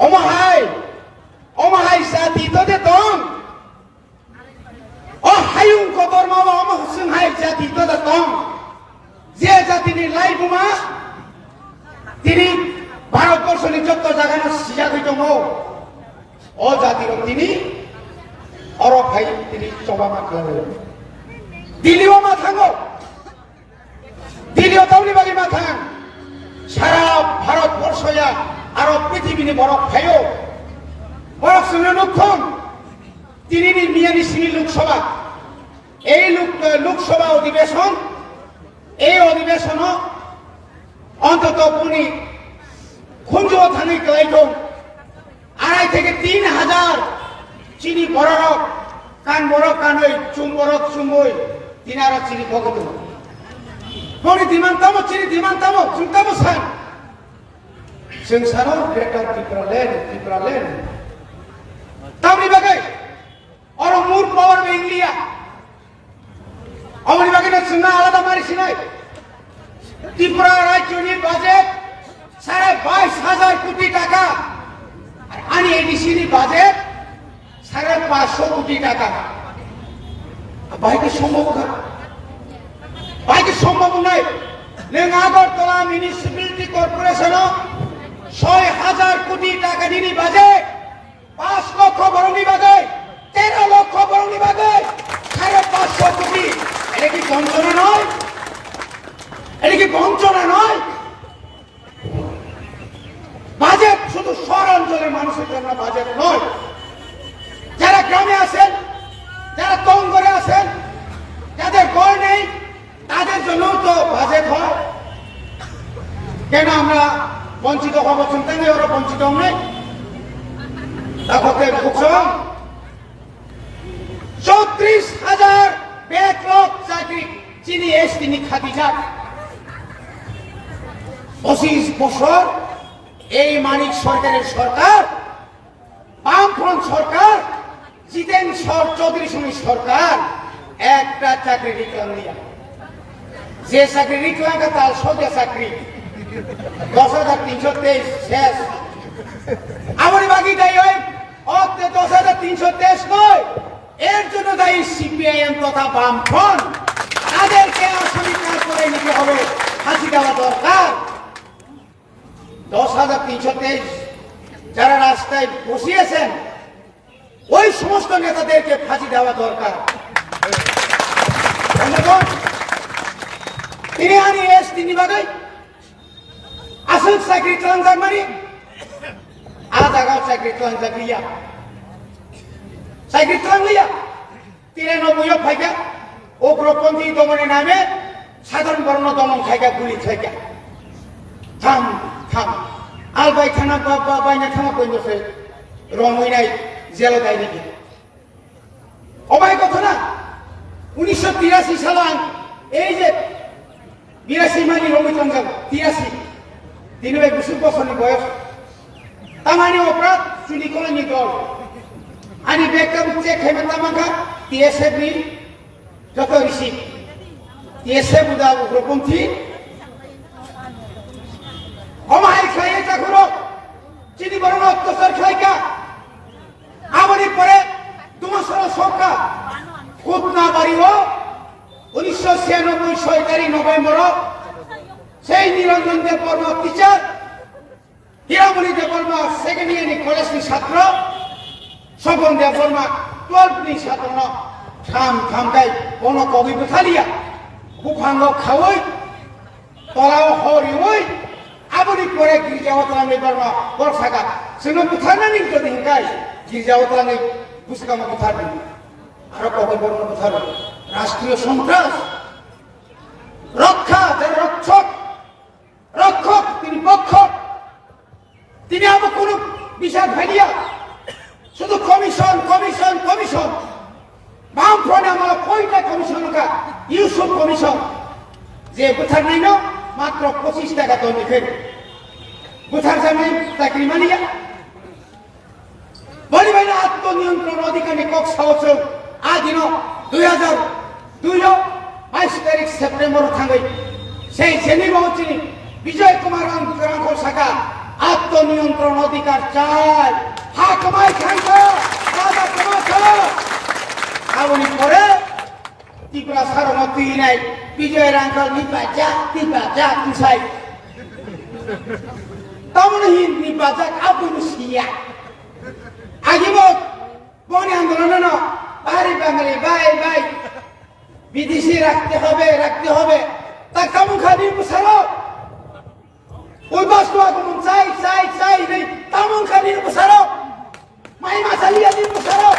Omahai sati to de tong. Oh hayung ko dorma wa omah sung hai jati to de tong. Je jati ni lai buma. Tini ভারতবর্ষের যত জায়গায় সিজা হইতো ও জাতির তিনি অরব ভাই তিনি চবা মাখলেন দিল্লিও মাথাঙ্গো দিল্লিও তাওলিবাগি মাথাং সারা ভারতবর্ষয়া আর পৃথিবীনি বড় ভাইও বড় সঙ্গে লক্ষণ তিনি মিয়ানি সিনি লোকসভা এই লোকসভা অধিবেশন এই অধিবেশন অন্তত পুনি খুঁজো থানে ক্লাইটো 2.5 থেকে 3,000 চিনি বড়রক কান বড় কানই চুম বড়ক চুমই 3,000 চিনি ভগত পরি দিমান্তামো চিনি দিমান্তামো চুমতামো সান সংসার গ্রেটার ত্রিপুরালেন তামনি বাগাই আর মূর পাওয়ার ইন্ডিয়া আমনি বাগাই না সুন্না আলাদা মারিস নাই ত্রিপুরা রাজ্যের বাজেট 22,500 কোটি টাকা আর আনি এডিসির বাজেট 550 কোটি টাকা বাইকে সম্ভব নয় নং আগরতলা মিউনিসিপ্যালিটি কর্পোরেশন 6,000 কোটি টাকা নিনি বাজেট 5 লক্ষ বরণী বাজেট 13 লক্ষ বরণী বাজেট 550 কোটি এটা কি বঞ্চনা নয় বাজেট শুধু শহর অঞ্চলের মানুষের জন্য বাজেট নয় যারা গ্রামে আছেন যারা তঙ্গরে আছেন যাদের ঘর নেই তাদের জন্য তো বাজেট হয় কেন আমরা বঞ্চিত হব চিন্তা নেই ওরা বঞ্চিত নেই দেখতে বুঝলাম 34,000 ব্যাকলগ চাকরি চিনি তিনি খাতি যাক 25 বছর এই মানিক সরকারের সরকার বামফ্রন্ট সরকার জিতেন চৌধুরী সরকার একটা চাকরি রিক্লাম দিয়া যে চাকরি রিক্লাম তার সোজা চাকরি 10,323 শেষ আমার বাকি দায়ী হয় 10,323 নয় এর জন্য দায়ী সিপিআইএম তথা বামফ্রন্ট তাদেরকে অস্বীকার করে নিতে হবে ফাঁসি দেওয়া দরকার 10,323 যারা রাস্তায় বসিয়েছেন ওই সমস্ত নেতাদেরকে ফাঁসি দেওয়া দরকার তিনি আনি তিনি বাগাই আসল চাকরি চালান মারি আধা গাঁও চাকরি চালান লিয়া চাকরি চালান লিয়া 93 ফাইকা উগ্রপন্থী দমনের নামে সাধারণ বর্ণ দমন খাইকা গুলি খাইকা থাম আলবাই থানা বাইনা থামা কইছে রমই নাই জেলে দেয় নাকি অবাই কথা না 1983 সাল এই যে 82 মানি রমি চন্দ্র 83 22 বছর বয়স তামানি অপরাধ চুরি করে নি দল আনি বেকার চেক খাইবে তামাকা টিএসএ বিল যত ঋষি টিএসএ বুদা উগ্রপন্থী অমাই খাইয়ে চাকুরো চিনি বরণ অত্যাচার খাইকা আমাদের পরে দুমাসর সরকার খুদনা বাড়িও 1996 6 নভেম্বর সেই নিরঞ্জন দেব বর্মা টিচার হীরামণি দেব বর্মা সেকেন্ড ইয়ার কলেজের ছাত্র স্বপন দেব বর্মা 12 ছাত্র খামখাই কোনো কবি বুথালিয়া বুফাঙ্গ খাওই তলাও হরি ওই আবরি পরে গির্জাওতলাঙ্গি বর্মা বর্ষাকা সেগুলো বুথারনানি যদি হিংকাই গির্জাওতলাঙ্গি বুসকামা বুথারনানি আরো কবি বর্মা বুথার রাষ্ট্রীয় সন্ত্রাস রক্ষা যারা রক্ষক তিনি পক্ষক তিনি আবার কোন বিষয় ভাইয়া শুধু কমিশন বামফ্রন্টে আমার কয়টা কমিশন ইউসুফ কমিশন যে বুথার নাই না মাত্র 25 টাকা তো লিখে বুথার জামাই চাকরি মানিয়া বলিবাই না আত্মনিয়ন্ত্রণ অধিকার কক সাহস আদিন 22 তারিখ সেপ্টেম্বর থাঙ্গই সেই জেনেভা হচ্ছে বিজয় কুমার রাঙ্কল শাখা আত্মনিয়ন্ত্রণ অধিকার চাই হাকমাই খাইছো রাজা কমাছো আবনি পরে ত্রিপুরা সারণ তুই নাই বিজয়ের আঙ্কাল নিপা যা তুসাই তমনহি নিপা যা আবুনি সিয়া আগিব বনে আন্দোলন না বাড়ি বাঙালি বাই বিদেশি রাখতে হবে তা কেমন খাবি বুসারো ওই বাস্তু আগমন চাই নেই তেমন খাবি বুসারো মাই মাসালিয়া দিন বুসারো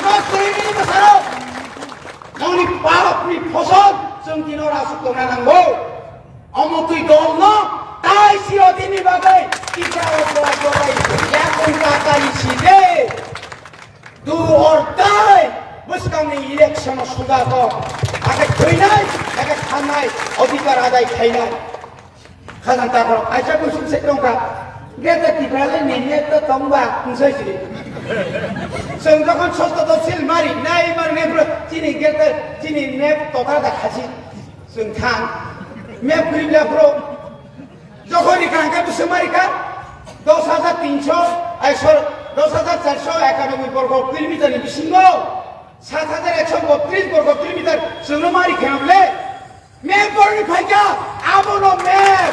নকরি দিন বুসারো গাवनि पापनि फसल जों दिनाव रासुखना नांगौ अमतुइ दल न ताइ सिरदिनि बागै किताव जराय याकुन काकाइ सिदे दु और दाइ बसकांनि इलेक्शन सुगाग आगे थैनाय आगे खानाय अधिकार आदाय खायनाय खाजान्ताखौ आइसा गुसुंसे दंखा गेता तिब्राले नेने त तंबा कुंसाइसि जों যখন সস্তা তফসিল মারি নাই মারনেफ्रो চিনি গেতে চিনি মেপ তথা দেখাছি जों थां মেপ করিলাफ्रो যখনই কাঙ্কা বিসে মারিকা 10300 আইসর 10491 বর্গ কিলোমিটারनि বিসিঙ্গ 7132 বর্গ কিলোমিটার जोंनो मारि खेनबले मेप बरनि फाइका आबनो मेप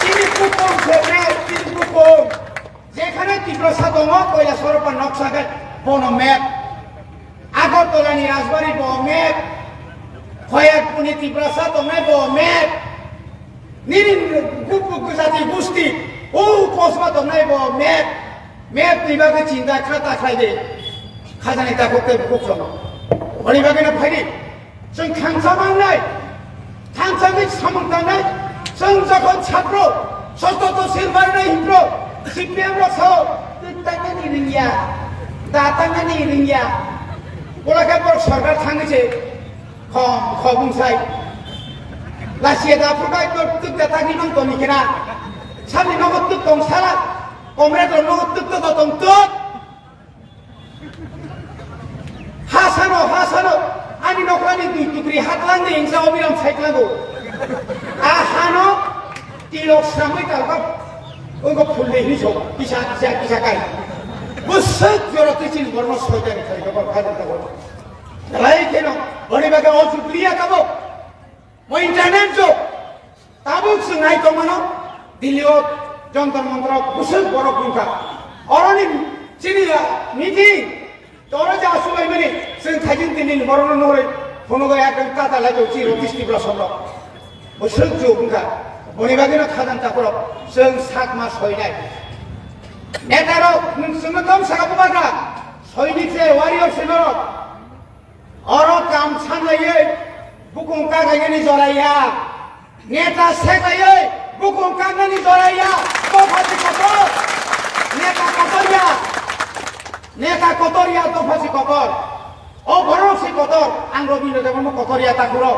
চিনি কুপন ফেনে চিনি কুপন যেখানে তীব্রসা দङ কৈলাসহর নকশাকে বন মেপ আগরতলানি রাজবাড়ি ব মেপ খয়াতপুরনি তীব্রসা দङ ব মেপ নিরিন গুজাতি গোষ্ঠী ও কসবা দङ ব মেপ নিবাগে চিন্তা খাতা খাইদে খাজানি তাকতে বুকসম হরিবাগেনা ফাইদি जों थांसामांनाय थांसाङै सामंतानाय जों যখন ছাত্র সস্তত সিলভারনাय হিপ্র CPM rasa tangani ringya datangani ringya bolaka por sarkar thangse khobung sai lasia da purkai tor tuk datagi nong toni kena sami nogo tuk tong sala komre tor nogo tuk to tong tot hasano ani nokrani dui tukri hatlang ni ingsa obiram saiklango ahano tilok samai kalkap उनको फुलले हिजो किसा काई बुसक जरते चिन worm सोइदानि खाइको खादा तको लाई केनो भनिबाके अजु प्रिया कबो म इन्टरनेट जो ताबुक सुनाइ तो मनो दिल्लीओ जन्तर मन्त्र बुसक बरो कुंका अरनि चिनिला मिटिङ तोरा जा सुबाइ मनि जों थाइजिन दिल्ली बरन नरे फनगो एकदम ताता लाजो चिरो दिस्टिब्रा समरो बुसक जो कुंका बनिबागेनो खादान ताकरो जों साकमा सयनाय नेतारो नोंसोरनो कम साकाबुबागा सयनिसे वारियर सेनरो अरो काम सानलायै बुकुं कागायनि जराया नेता सेगायै बुकुं कागायनि जराया तफासि कतर नेता कतरिया तफासि कतर ओ भरसि कतर आं रबिन्द्र देवनो कतरिया ताकुरो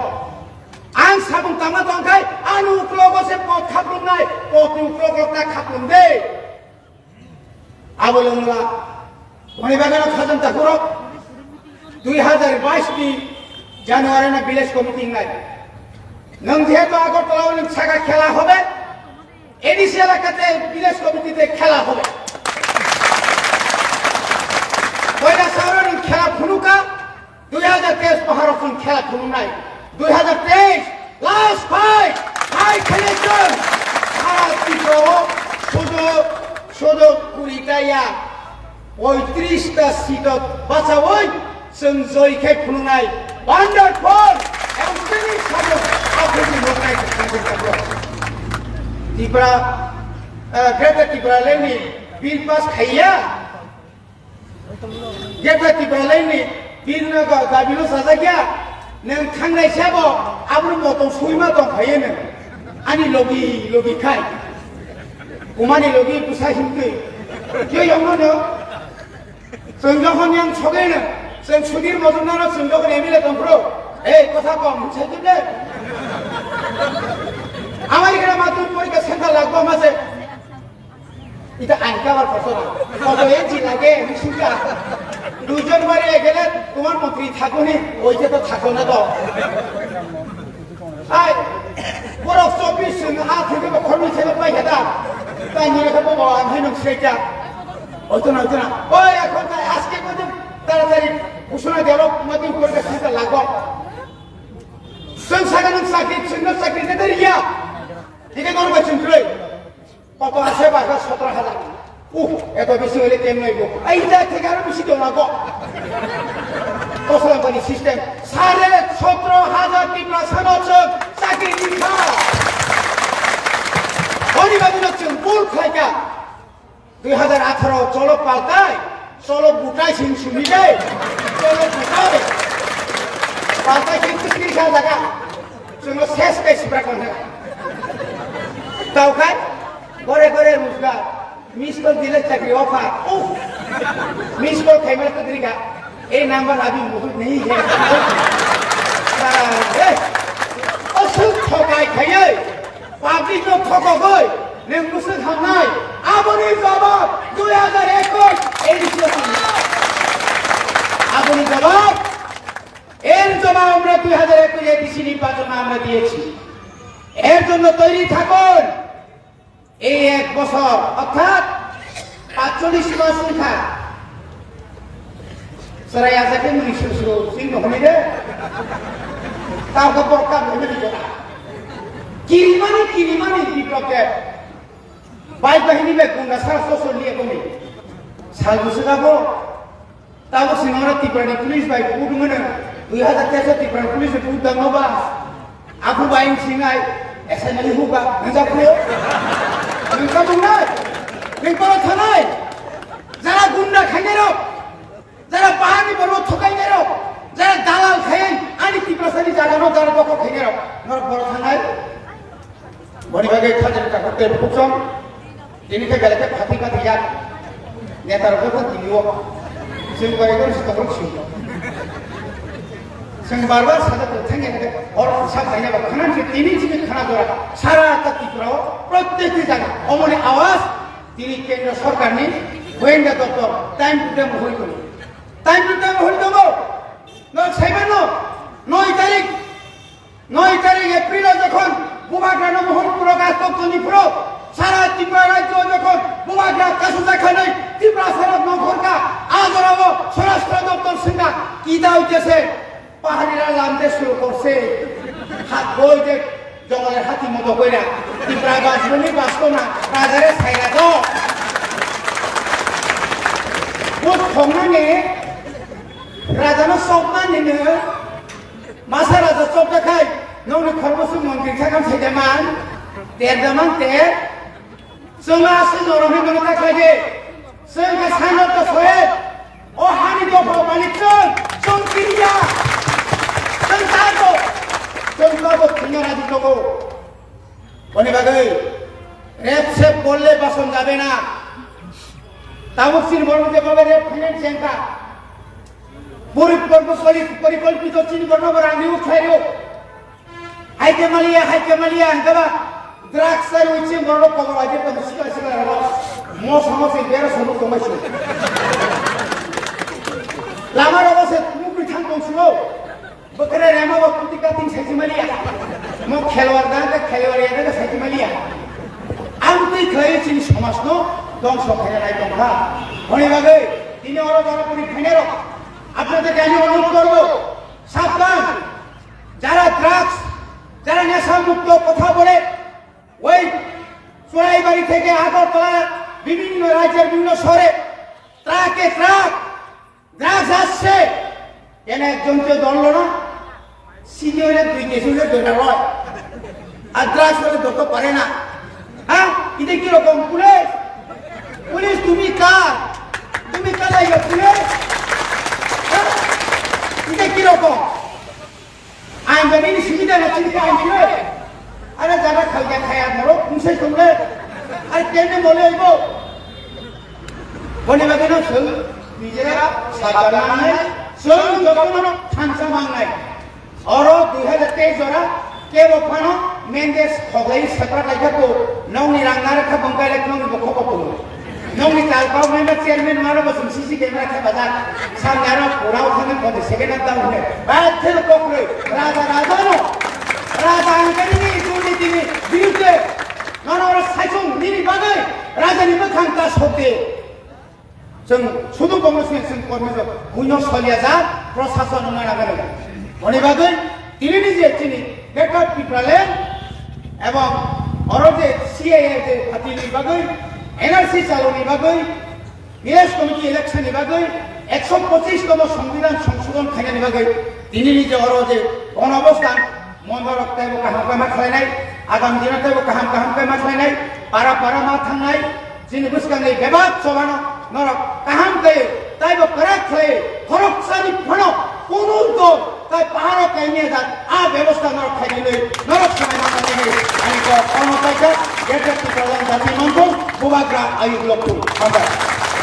आं sabung tama tongkai anu uklogo se pot khaplum nai pot uklogo ta khaplum de abolongla oni bagana khajan takuro 2022 ni জানুয়ারি না ভিলেজ কমিটি নাই নং যেহেতু আগরতলাও নং ছাগা খেলা হবে এডিসি এলাকাতে ভিলেজ কমিটিতে খেলা হবে কয়লা শহরে খেলা ফুনুকা 2023 পাহাড়ন খেলা ফুনু নাই 2023 last fight high connection হাতিকো শুধু কুড়িটায়া 35টা সিটত বাঁচাবই जों जयखे खुलुनाय वन्डारफुल এবং তিনি সব আপনি লোকাই ত্রিপুরা গ্রেটার ত্রিপুরা লেনি বিল পাস খাইয়া গ্রেটার ত্রিপুরা লেনি বিল গাবিলো সাজাगिया नों थांनाय साबो आब्रु मतम सुइमा दं खायो नों आनि लगी खाय उमानि लगी पुसा हिमके के यमनो जों जखन yang सगैनो जों सुधीर मजुमदार जों जखन एमएलए दंफ्रो ए কথা কম ছাইदिले আমার এখানে মাত্র পরীক্ষা সেন্টার লাগবে মাঝে এটা আইনকাবার কথা না কত এজি লাগে মিশুকা দুজন বারে গেলে তোমার মন্ত্রী থাকুনি ওইটা তো থাকো না তো আই পুরো 24 আ থেকে খরমি থেকে পাই হেদা তাই মনে করবো ভাই নক সেটা হইতো না ওই এখন আজকে মধ্যে তাড়াতাড়ি ঘোষণা দিল মধ্যে করে সেটা লাগব जों सागानो साख्रि जोंनो साख्रि देदर या दिखे दर बचन तुलै কত আছে বাগা 17000 এত বেশি হলে কেন নইব এইটা থেকে আরো বেশি দেওয়া গো কোম্পানি সিস্টেম 17000 টি প্রশাসক চাকরি দিছা পরিবাদী হচ্ছেন মূল খাইকা 2018 চলো পাল্টায় চলো বুটাই সিং সুবিধে চলো বুটাই পাল্টায় কিন্তু 30000 টাকা চলো শেষ পেছি প্রাকন তাও খাই ঘরে ঘরে মুসলা মিস কল দিলে চাকরি অফার মিস কল খাইবার তো দিগা এই নাম্বার আবি বহুত নেই है असुख ठकाय खायो पाब्लिक नो ठकगय नों मुसु थांनाय आबनि जवाब 2021 এডিশন আবনি জবাব এর জবাব আমরা 2021 এডিশন নির্বাচনে আমরা দিয়েছি এর জন্য তৈরি থাকুন এই এক বছর অর্থাৎ 45 মাস সংখ্যা Seraya saja menyusul sing mohonide tahu ke porka boleh juga kirimani di proke baik bahini be guna sar sosol liye kome sal busugabo tahu sinora tiprani pulis baik pud mana 2013 tiprani pulis pud dangoba aku bayin singai ऐसा नहीं होगा नजा पुयो नजा बुंगा निपरो थानाय जरा गुंडा खानेरो যারা পাহাড়ি বড় ঠকাই গেরো যারা দালাল খায় আনি কি প্রসাদি জাগানো যারা বক খাই গেরো নর বড় থানায় বড়ি ভাগে খাজের কাকতে ফুকম দিনকে গেলে ফাতি কা দিয়া নেতার উপর দিও जों বাইরে সতর্ক ছিল जों বারবার সাদা থাঙ্গে আর সব খাইনা খানা তিনি থেকে খানা ধরা সারা ত্রিপুরা প্রত্যেকটি জায়গা অমনে আওয়াজ তিনি কেন্দ্র সরকার নি গোয়েন্দা দপ্তর টাইম টু টাইম হইতো টাইম টু টাইম হইল দেব সাইবেন 9 তারিখ এপ্রিলে যখন বুবাগ্রা মোহনপুর গাছপুর সারা ত্রিপুরা রাজ্য যখন বুবাগ্রা কাশুজা খানাই ত্রিপুরা সারা নগরকা আজরাব স্বরাষ্ট্র দপ্তর সিংহা কি দাউতেছে পাহাড়িরা নামতে শুরু করছে হাত বই যে জঙ্গলের হাতি মতো কইরা ত্রিপুরা বাঁচবনি বাঁচতো না রাজারে ছাইরা দাও বুধ খংনানে রাজানো সম্মান নিনে মাসা রাজা চপ দেখাই নৌনি খরবসু মন্দির থাকাম সাইদামান দেরদামান তে जोंहा सिजरहे मने थाखाय जोंहा सानत सहे ओ हानि दफा मालिकजों जों किरिया जों सागो जों गाबो थिंगा राजि दगो बने बागै रेप सेप করলে বাসন যাবে না তাবুকসির বর্ণতে পাবে রেপ ফাইন্যান্স সেন্টা পরিকল্পিত চিনবর্ণবর আমি উঠাইও হাইকে মালিয়া হাঙ্গাবা দ্রাক্স আর উইছে বড় কবর আজে তো সিকা রাবা মো সমসে বেরা সব কমাইছে লামার অবস্থা মুখ থাং দংসলো বকরে রেমা বকুতি কাতিন সাইছে মালিয়া মো খেলোয়াড় দাঁতে খেলোয়াড়িয়া দাঁতে সাইছে মালিয়া আমি খাইছি সমাজ ন ধ্বংস ফেলে নাই তোমরা ভনি ভাগে তিনি ওরা জনপরি ফেনেরো আপনাদেরকে আমি অনুরোধ করব সাবধান যারা ড্রাগস যারা নেশা মুক্ত কথা বলে ওই চোরাইবাড়ি থেকে আগরতলা বিভিন্ন রাজ্যের বিভিন্ন শহরে ট্রাকে ড্রাগস আসছে এনে একজনকে দললো না সিজি হইলে 2 কেজি হইলে 2টা লয় আর ড্রাগস হলে ধরতে পারে না হ্যাঁ এটা কিরকম পুলিশ তুমি কালাই পুলিশ এটা কিরকম আইনজীবী সুবিধা আছে আইনজীবী আরে যারা খালকা খায়া ধরো পুষে তোমরা আর কেনে বলে আইব বনে বাগে না সব নিজেরা সাধারণ নাই সব যখন থানসা মাংনাই আর 2023 জরা কে বফানো মেন্দেস খগলাই সাকরা লাইখাকো নৌনি রাঙ্গার খা বঙ্কাই লাইখ নৌনি বখকো নৌনি তালপাও মেনা চেয়ারম্যান মারো বসুন সিসি ক্যামেরা খা বাজার সামনারো পোড়াও খানে পদে সেকেন্ড দাও হে বাথের কোকরে রাজা নো রাজা আঙ্কারিনি দুর্নীতির বিরুদ্ধে नर साइसं निनि बागै राजानि मोखां दा सते जों सुदु कमिसन जों कर्मजो बुनो सलिया जा प्रशासन नागारो अनि बागै दिनैनि जे दिनै बेकआप पिपलान এবং अरो जे सीएए जे पार्टीनि बागै एनआरसी चालुनि बागै ভিলেজ কমিটি ইলেকশনनि बागै 125 তম সংবিধান সংশোধন খাইनायनि बागै दिनैनि जे अरो जे गणअबस्थान मन्दरक ताइबो काहाम मा खालायनाय आगाम दिनाव ताइबो काहाम मा खालायनाय पारा मा थांनाय जिनि बुसकांनि बेबाद सबानो नरक काहाम गए ताइबो कराक खाय खरकसानि फनो कुनुतो ताइ पाहाड़ काइने जा आ व्यवस्था नरक खाइनै नरक समय मा खाइनै अनि को कर्मचारी गेट प्रधान जाति मन्त्री बुबाग्रा आयुब लोकु